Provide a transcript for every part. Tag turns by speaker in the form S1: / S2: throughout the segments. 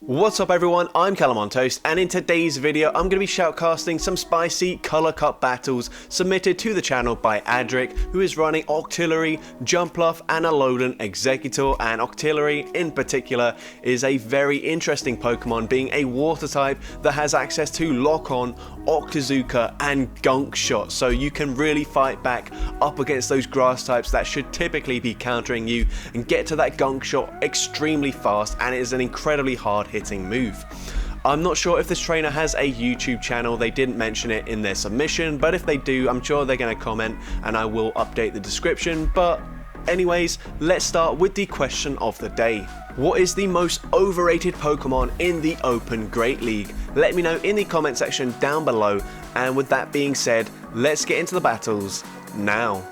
S1: What's up everyone, I'm CallumOnToast, and in today's video I'm going to be shoutcasting some spicy color cup battles submitted to the channel by Adriqqq, who is running Octillery, Jumpluff Alolan Exeggutor, and Octillery in particular is a very interesting Pokemon, being a water type that has access to Lock On, Octazooka, and Gunk Shot, so you can really fight back up against those grass types that should typically be countering you and get to that Gunk Shot extremely fast, and it is an incredibly hard hitting move. I'm not sure if this trainer has a YouTube channel, they didn't mention it in their submission, but if they do, I'm sure they're going to comment and I will update the description. But anyways, let's start with the question of the day. What is the most overrated Pokemon in the Open Great League? Let me know in the comment section down below, and with that being said, let's get into the battles now.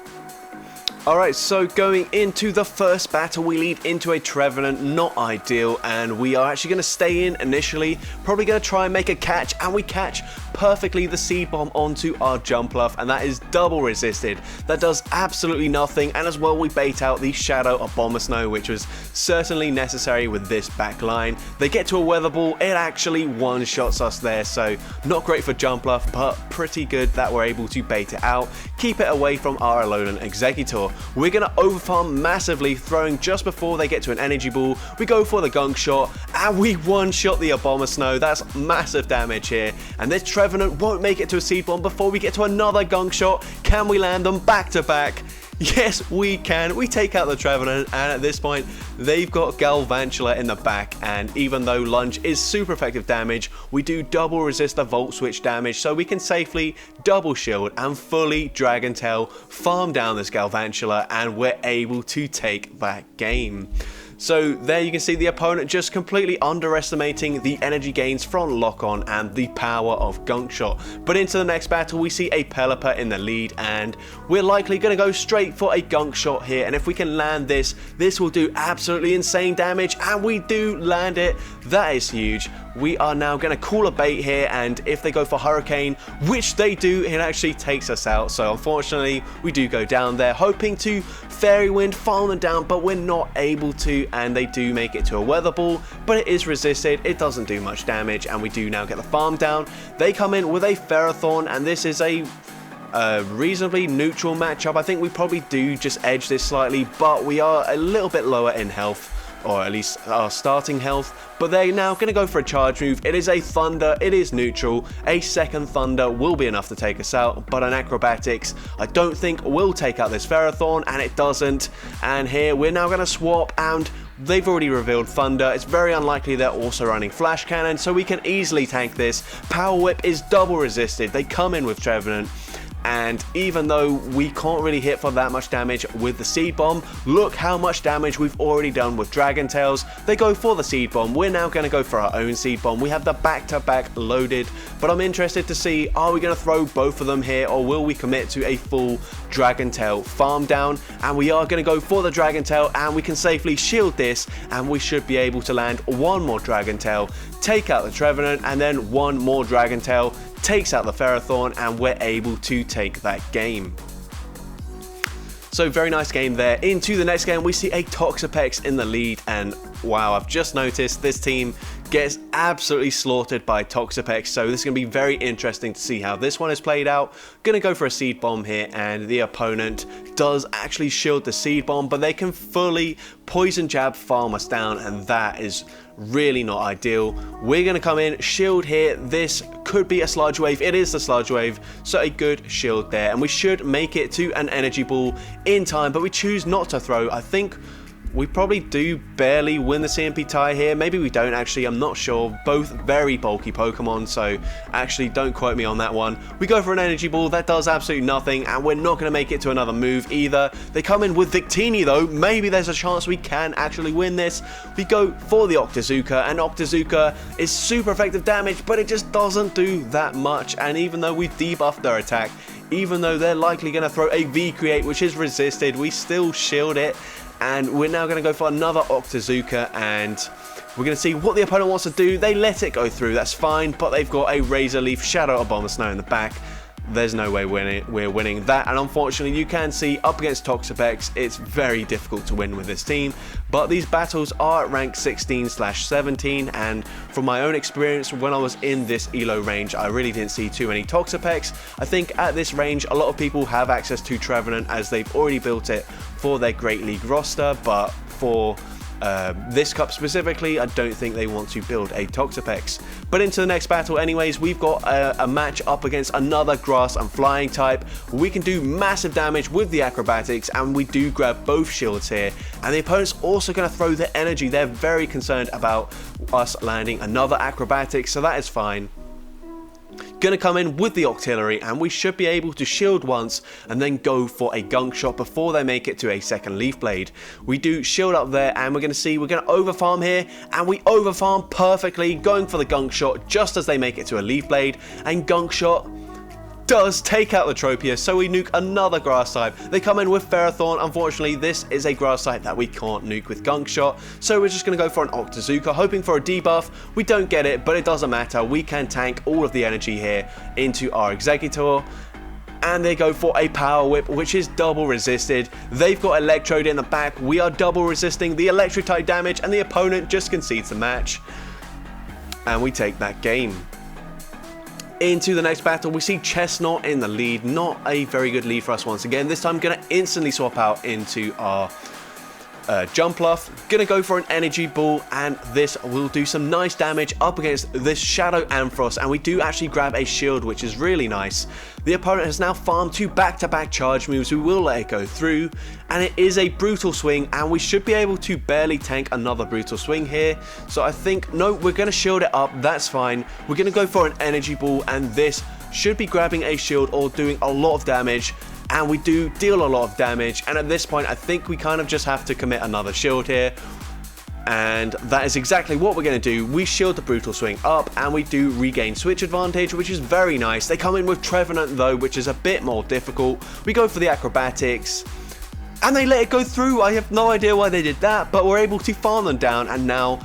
S1: Alright, so going into the first battle, we lead into a Trevenant, not ideal, and we are actually going to stay in initially, probably going to try and make a catch, and we catch perfectly the Seed Bomb onto our Jumpluff, and that is double resisted. That does absolutely nothing, and as well we bait out the Shadow Abomasnow, which was certainly necessary with this back line. They get to a Weather Ball, it actually one-shots us there, so not great for Jumpluff, but pretty good that we're able to bait it out, keep it away from our Alolan Exeggutor. We're going to overfarm massively, throwing just before they get to an Energy Ball. We go for the Gunk Shot, and we one-shot the Abomasnow. That's massive damage here, and this Trevenant won't make it to a Seed Bomb before we get to another Gunk Shot. Can we land them back to back? Yes, we can. We take out the Trevenant, and at this point, they've got Galvantula in the back, and even though Lunge is super effective damage, we do double resist the Volt Switch damage, so we can safely double shield and fully Dragon Tail, farm down this Galvantula, and we're able to take that game. So there you can see the opponent just completely underestimating the energy gains from Lock On and the power of Gunk Shot. But into the next battle, we see a Pelipper in the lead, and we're likely going to go straight for a Gunk Shot here, and if we can land this, this will do absolutely insane damage, and we do land it. That is huge. We are now going to call a bait here, and if they go for Hurricane, which they do, it actually takes us out. So unfortunately, we do go down there, hoping to Fairy Wind, farm them down, but we're not able to, and they do make it to a Weather Ball, but it is resisted, it doesn't do much damage, and we do now get the farm down. They come in with a Ferrothorn, and this is a reasonably neutral matchup. I think we probably do just edge this slightly, but we are a little bit lower in health, or at least our starting health, but they're now going to go for a charge move. It is a Thunder, it is neutral, a second Thunder will be enough to take us out, but an Acrobatics I don't think will take out this Ferrothorn, and it doesn't, and here we're now going to swap, and they've already revealed Thunder. It's very unlikely they're also running Flash Cannon, so we can easily tank this. Power Whip is double resisted, they come in with Trevenant, and even though we can't really hit for that much damage with the Seed Bomb, look how much damage we've already done with Dragon Tails. They go for the Seed Bomb, we're now going to go for our own Seed Bomb. We have the back-to-back loaded, but I'm interested to see, are we going to throw both of them here, or will we commit to a full Dragon Tail farm down? And we are going to go for the Dragon Tail, and we can safely shield this, and we should be able to land one more Dragon Tail, take out the Trevenant, and then one more Dragon Tail, takes out the Ferrothorn, and we're able to take that game. So very nice game there. Into the next game, we see a Toxapex in the lead, and wow, I've just noticed this team gets absolutely slaughtered by Toxapex, so this is going to be very interesting to see how this one is played out. Going to go for a Seed Bomb here, and the opponent does actually shield the Seed Bomb, but they can fully Poison Jab farm us down, and that is really not ideal. We're going to come in, shield here. This could be a Sludge Wave. It is the Sludge Wave, so a good shield there, and we should make it to an Energy Ball in time, but we choose not to throw. I think we probably do barely win the CMP tie here. Maybe we don't actually, I'm not sure. Both very bulky Pokemon, so actually don't quote me on that one. We go for an Energy Ball, that does absolutely nothing, and we're not going to make it to another move either. They come in with Victini though, maybe there's a chance we can actually win this. We go for the Octazooka, and Octazooka is super effective damage, but it just doesn't do that much, and even though we've debuffed their attack, even though they're likely going to throw a V-Create, which is resisted, we still shield it. And we're now going to go for another Octazooka, and we're going to see what the opponent wants to do. They let it go through, that's fine, but they've got a Razor Leaf Shadow Abomasnow in the back. there's no way we're winning that. And unfortunately, you can see up against Toxapex, it's very difficult to win with this team. But these battles are at rank 16/17, and from my own experience, when I was in this elo range, I really didn't see too many Toxapex. I think at this range, a lot of people have access to Trevenant as they've already built it for their Great League roster, but for this cup specifically, I don't think they want to build a Toxapex. But into the next battle anyways, we've got a match up against another grass and flying type. We can do massive damage with the acrobatics, and we do grab both shields here. And the opponent's also going to throw their energy. They're very concerned about us landing another acrobatics, so that is fine. Gonna come in with the Octillery, and we should be able to shield once and then go for a Gunk shot before they make it to a second Leaf Blade. We do shield up there, and we're gonna overfarm here, and we overfarm perfectly, going for the Gunk shot just as they make it to a Leaf Blade, and Gunk shot does take out the Tropius, so we nuke another grass type. They come in with Ferrothorn. Unfortunately, this is a grass type that we can't nuke with Gunk shot, so we're just going to go for an Octazooka, hoping for a debuff. We don't get it, but it doesn't matter. We can tank all of the energy here into our Exeggutor. And they go for a Power Whip, which is double resisted. They've got Electrode in the back. We are double resisting the electric type damage, and the opponent just concedes the match. And we take that game. Into the next battle, we see Chestnut in the lead. Not a very good lead for us once again. This time, going to instantly swap out into our Jumpluff. Gonna go for an energy ball, and this will do some nice damage up against this Shadow Ampharos, and we do actually grab a shield, which is really nice. The opponent has now farmed 2 back-to-back charge moves. We will let it go through, and it is a brutal swing, and we should be able to barely tank another brutal swing here. So I think, no, we're gonna shield it up. That's fine. We're gonna go for an energy ball, and this should be grabbing a shield or doing a lot of damage. And we do deal a lot of damage, and at this point I think we kind of just have to commit another shield here, and that is exactly what we're going to do. We shield the brutal swing up, and we do regain switch advantage, which is very nice. They come in with Trevenant though, which is a bit more difficult. We go for the acrobatics, and they let it go through. I have no idea why they did that, but we're able to farm them down, and now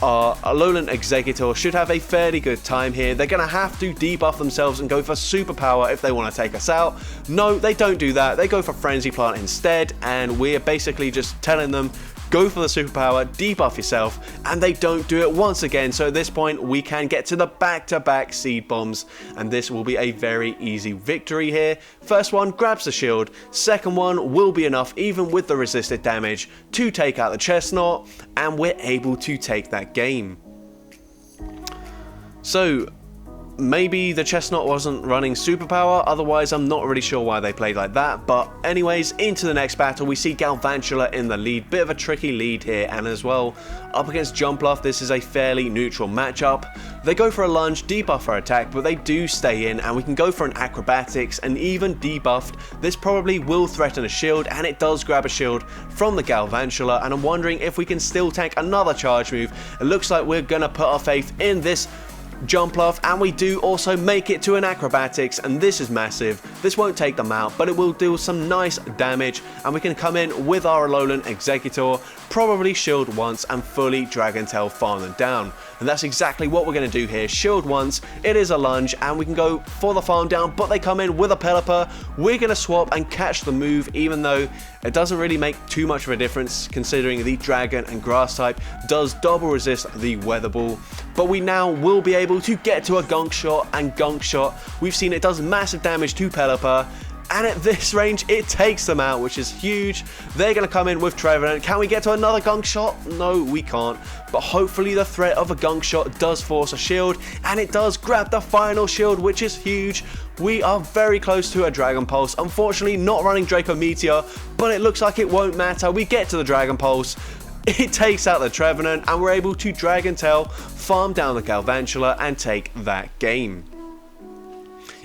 S1: our Alolan Exeggutor should have a fairly good time here. They're going to have to debuff themselves and go for Superpower if they want to take us out. No, they don't do that. They go for Frenzy Plant instead, and we're basically just telling them, go for the Superpower, debuff yourself, and they don't do it once again. So at this point, we can get to the back-to-back Seed Bombs, and this will be a very easy victory here. First one grabs the shield, second one will be enough, even with the resisted damage, to take out the Chestnut, and we're able to take that game. So maybe the Chestnut wasn't running Superpower, otherwise I'm not really sure why they played like that. But anyways, into the next battle, we see Galvantula in the lead. Bit of a tricky lead here, and as well, up against Jumpluff, this is a fairly neutral matchup. They go for a lunge, debuff our attack, but they do stay in, and we can go for an acrobatics, and even debuffed, this probably will threaten a shield, and it does grab a shield from the Galvantula, and I'm wondering if we can still tank another charge move. It looks like we're gonna put our faith in this Jumpluff, and we do also make it to an acrobatics, and this is massive. This won't take them out, but it will do some nice damage, and we can come in with our Alolan Exeggutor, probably shield once, and fully Dragon Tail farm them down. And that's exactly what we're going to do here. Shield once, it is a lunge, and we can go for the farm down, but they come in with a Pelipper. We're going to swap and catch the move, even though it doesn't really make too much of a difference, considering the Dragon and Grass type does double resist the Weather Ball. But we now will be able to get to a Gunk shot, and Gunk shot, we've seen it does massive damage to Pelipper, and at this range it takes them out, which is huge. They're going to come in with Trevenant. Can we get to another Gunk shot? No, we can't, but hopefully the threat of a Gunk shot does force a shield, and it does grab the final shield, which is huge. We are very close to a Dragon Pulse. Unfortunately not running Draco Meteor, but it looks like it won't matter. We get to the Dragon Pulse, it takes out the Trevenant, and we're able to Dragon Tail, farm down the Galvantula, and take that game.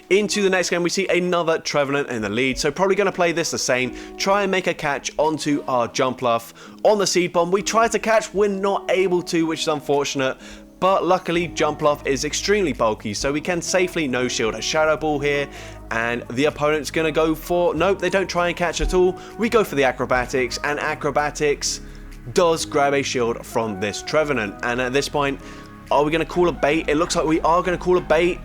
S1: Into the next game, we see another Trevenant in the lead, so probably going to play this the same. Try and make a catch onto our Jumpluff on the Seed Bomb. We try to catch, we're not able to, which is unfortunate. But luckily, Jumpluff is extremely bulky, so we can safely no-shield a Shadow Ball here. And the opponent's going to go for... Nope, they don't try and catch at all. We go for the Acrobatics, and Acrobatics does grab a shield from this Trevenant. And at this point, are we going to call a bait? It looks like we are going to call a bait.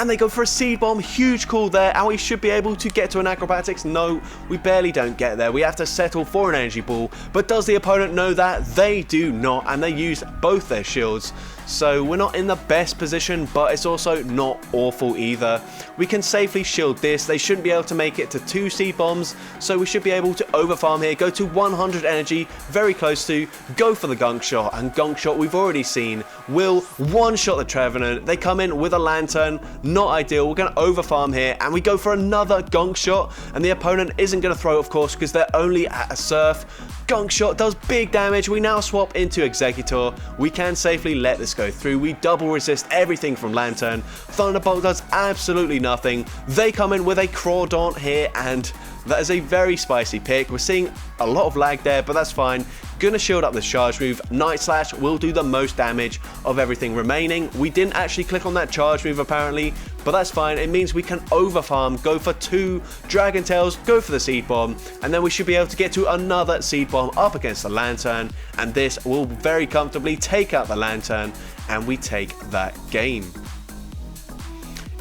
S1: and they go for a Seed Bomb. Huge call there, and we should be able to get to an Acrobatics. No, we barely don't get there. We have to settle for an Energy Ball, but does the opponent know that? They do not, and they use both their shields. So we're not in the best position, but it's also not awful either. We can safely shield this. They shouldn't be able to make it to 2 Seed Bombs, so we should be able to overfarm here, go to 100 energy, very close to, go for the Gunk Shot, and Gunk Shot we've already seen will one-shot the Trevenant. They come in with a Lantern, not ideal. We're going to overfarm here, and we go for another Gunk Shot, and the opponent isn't going to throw, of course, because they're only at a Surf. Gunk Shot does big damage. We now swap into Exeggutor. We can safely let this go through. We double resist everything from Lantern. Thunderbolt does absolutely nothing. They come in with a Crawdaunt here, and that is a very spicy pick. We're seeing a lot of lag there, but that's fine. Gonna shield up this charge move. Night Slash will do the most damage of everything remaining. We didn't actually click on that charge move apparently, but that's fine. It means we can overfarm, go for 2 Dragon Tails, go for the Seed Bomb, and then we should be able to get to another Seed Bomb up against the Lantern, and this will very comfortably take out the Lantern, and we take that game.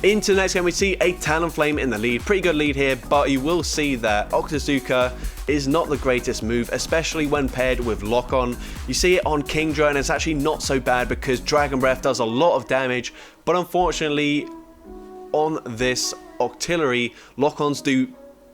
S1: Into the next game, we see a Talonflame in the lead. Pretty good lead here, but you will see that Octillery is not the greatest move, especially when paired with Lock-On. You see it on Kingdra, and it's actually not so bad because Dragon Breath does a lot of damage, but unfortunately, on this Octillery, Lock-Ons do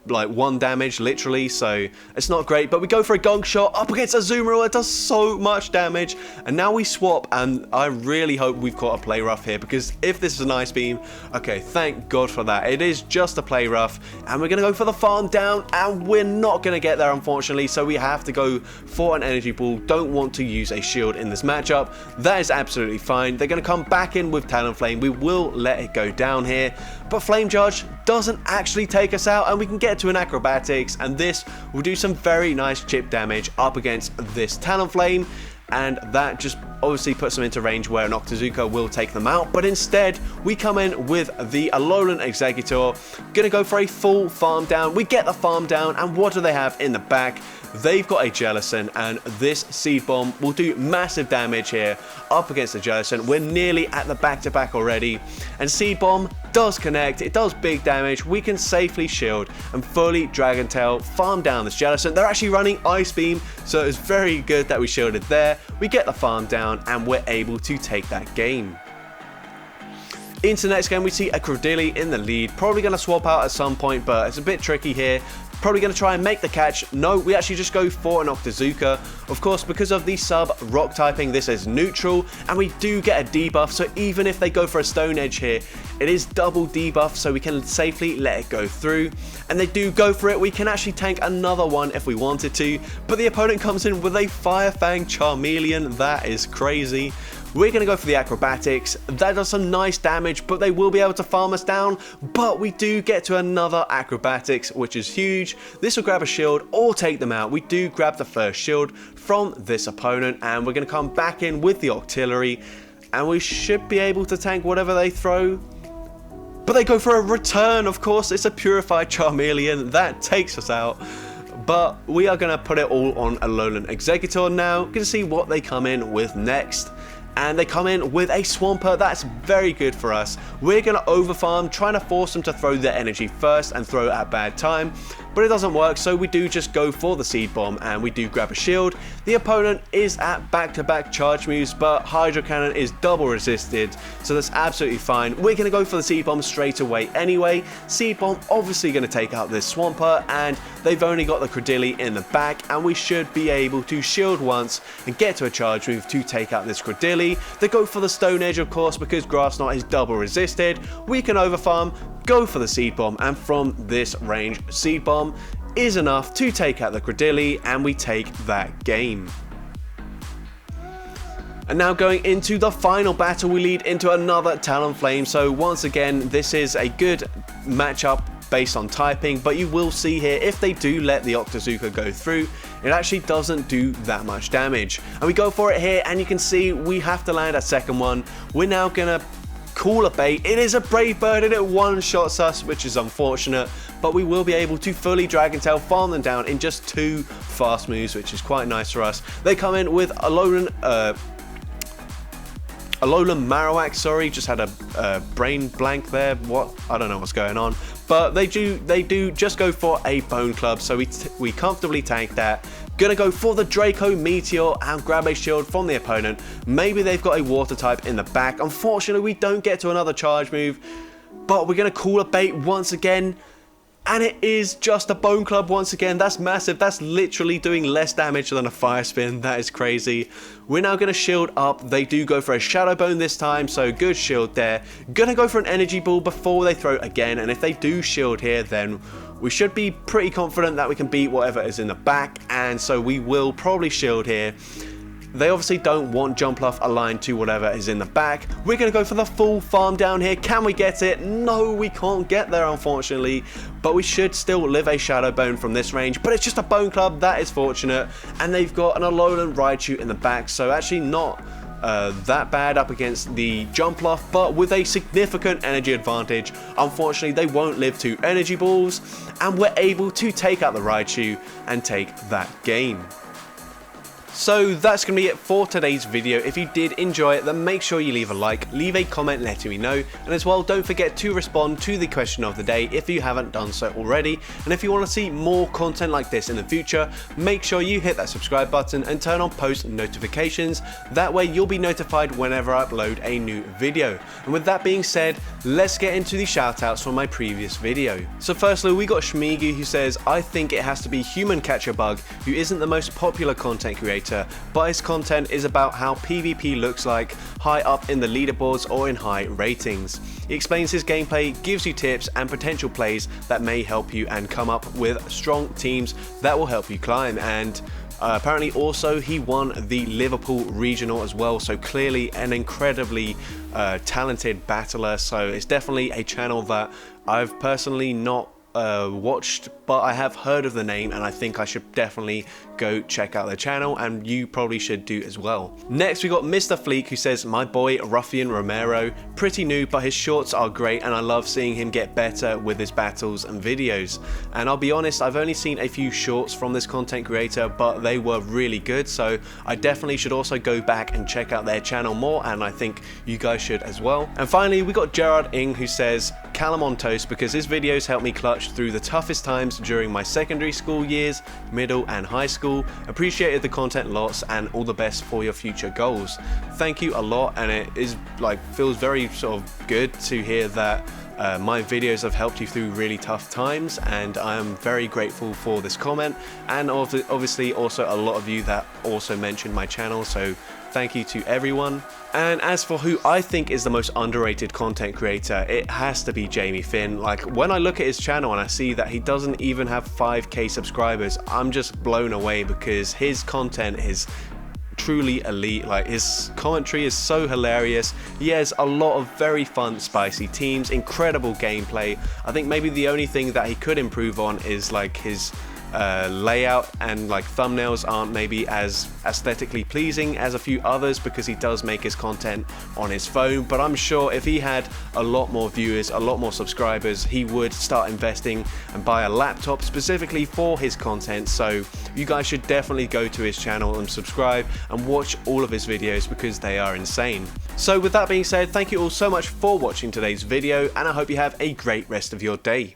S1: like 1 damage literally, so it's not great. But we go for a Gunk Shot up against Azumarill. It does so much damage, and now we swap, and I really hope we've caught a Play Rough here, because if this is an Ice Beam, okay, thank God for that. It is just a Play Rough, and we're gonna go for the Farm Down, and we're not gonna get there unfortunately, so we have to go for an Energy Ball. Don't want to use a shield in this matchup. That is absolutely fine. They're gonna come back in with Talonflame. We will let it go down here, but Flame Charge doesn't actually take us out, and we can get to an Acrobatics, and this will do some very nice chip damage up against this Talonflame, and that just obviously puts them into range where an Octillery will take them out. But instead we come in with the Alolan Exeggutor, gonna go for a full farm down. We get the farm down, and what do they have in the back? They've got a Jellicent, and this Seed Bomb will do massive damage here up against the Jellicent. We're nearly at the back-to-back already, and Seed Bomb does connect. It does big damage. We can safely shield and fully Dragon Tail, farm down this Jellicent. They're actually running Ice Beam, so it's very good that we shielded there. We get the farm down, and we're able to take that game. Into the next game, we see a Credilli in the lead. Probably going to swap out at some point, but it's a bit tricky here. Probably going to try and make the catch. No, we actually just go for an Octillery. Of course, because of the sub rock typing, this is neutral, and we do get a debuff, so even if they go for a Stone Edge here, it is double debuff, so we can safely let it go through. And they do go for it. We can actually tank another one if we wanted to, but the opponent comes in with a Fire Fang Charmeleon. That is crazy. We're going to go for the Acrobatics. That does some nice damage, but they will be able to farm us down. But we do get to another Acrobatics, which is huge. This will grab a shield or take them out. We do grab the first shield from this opponent, and we're going to come back in with the Octillery, and we should be able to tank whatever they throw. But they go for a return, of course. It's a Purified Charmeleon. That takes us out. But we are going to put it all on Alolan Exeggutor now. Going to see what they come in with next. And they come in with a Swampert. That's very good for us. We're going to overfarm, trying to force them to throw their energy first and throw it at a bad time. But it doesn't work, so we do just go for the Seed Bomb, and we do grab a shield. The opponent is at back-to-back charge moves, but Hydro Cannon is double resisted, so that's absolutely fine. We're going to go for the Seed Bomb straight away anyway. Seed Bomb obviously going to take out this Swampert, and they've only got the Credilli in the back, and we should be able to shield once and get to a charge move to take out this Credilli. They go for the Stone Edge, of course, because Grass Knot is double resisted. We can overfarm, go for the Seed Bomb, and from this range, Seed Bomb is enough to take out the Credilli, and we take that game. And now going into the final battle, we lead into another Talonflame. So once again, this is a good matchup based on typing, but you will see here, if they do let the Octillery go through, it actually doesn't do that much damage. And we go for it here, and you can see we have to land a second one. We're now gonna call a bait. It is a Brave Bird, and it one-shots us, which is unfortunate, but we will be able to fully Dragon Tail, farm them down in just 2 fast moves, which is quite nice for us. They come in with Alolan Alolan Marowak, sorry, just had a brain blank there. What? I don't know what's going on. But they do just go for a Bone Club, so we comfortably tank that. Gonna go for the Draco Meteor and grab a shield from the opponent. Maybe they've got a water type in the back. Unfortunately, we don't get to another charge move, but we're gonna call a bait once again. And it is just a Bone Club once again. That's massive. That's literally doing less damage than a Fire Spin. That is crazy. We're now going to shield up. They do go for a Shadow Bone this time, so good shield there. Gonna go for an Energy Ball before they throw it again. And if they do shield here, then we should be pretty confident that we can beat whatever is in the back. And so we will probably shield here. They obviously don't want Jumpluff aligned to whatever is in the back. We're going to go for the full farm down here. Can we get it? No, we can't get there, unfortunately. But we should still live a Shadow Bone from this range. But it's just a Bone Club. That is fortunate. And they've got an Alolan Raichu in the back. So actually not that bad up against the Jumpluff, but with a significant energy advantage. Unfortunately, they won't live to Energy Balls. And we're able to take out the Raichu and take that game. So that's going to be it for today's video. If you did enjoy it, then make sure you leave a like, leave a comment letting me know, and as well don't forget to respond to the question of the day if you haven't done so already. And if you want to see more content like this in the future, make sure you hit that subscribe button and turn on post notifications. That way you'll be notified whenever I upload a new video. And with that being said, let's get into the shoutouts from my previous video. So firstly, we got Shmigu, who says, I think it has to be Human Catcher Bug, who isn't the most popular content creator, but his content is about how PvP looks like high up in the leaderboards or in high ratings. He explains his gameplay, gives you tips and potential plays that may help you and come up with strong teams that will help you climb. And apparently also he won the Liverpool regional as well, so clearly an incredibly talented battler. So it's definitely a channel that I've personally not watched, but I have heard of the name, and I think I should definitely go check out the channel, and you probably should do as well. Next we got Mr. Fleek, who says, my boy Ruffian Romero, pretty new but his shorts are great and I love seeing him get better with his battles and videos. And I'll be honest, I've only seen a few shorts from this content creator, but they were really good, so I definitely should also go back and check out their channel more, and I think you guys should as well. And finally we got Gerard Ing, who says, CallumOnToast, because his videos helped me clutch through the toughest times during my secondary school years, middle and high school. Appreciated the content lots and all the best for your future goals. Thank you a lot, and it is feels very sort of good to hear that my videos have helped you through really tough times, and I am very grateful for this comment, and obviously also a lot of you that also mentioned my channel, so thank you to everyone. And as for who I think is the most underrated content creator, it has to be Jamie Finn. Like, when I look at his channel and I see that he doesn't even have 5k subscribers, I'm just blown away, because his content is truly elite. Like, his commentary is so hilarious. He has a lot of very fun spicy teams, incredible gameplay. I think maybe the only thing that he could improve on is like his layout, and like thumbnails aren't maybe as aesthetically pleasing as a few others, because he does make his content on his phone. But I'm sure if he had a lot more viewers, a lot more subscribers, he would start investing and buy a laptop specifically for his content. So you guys should definitely go to his channel and subscribe and watch all of his videos, because they are insane. So with that being said, thank you all so much for watching today's video, and I hope you have a great rest of your day.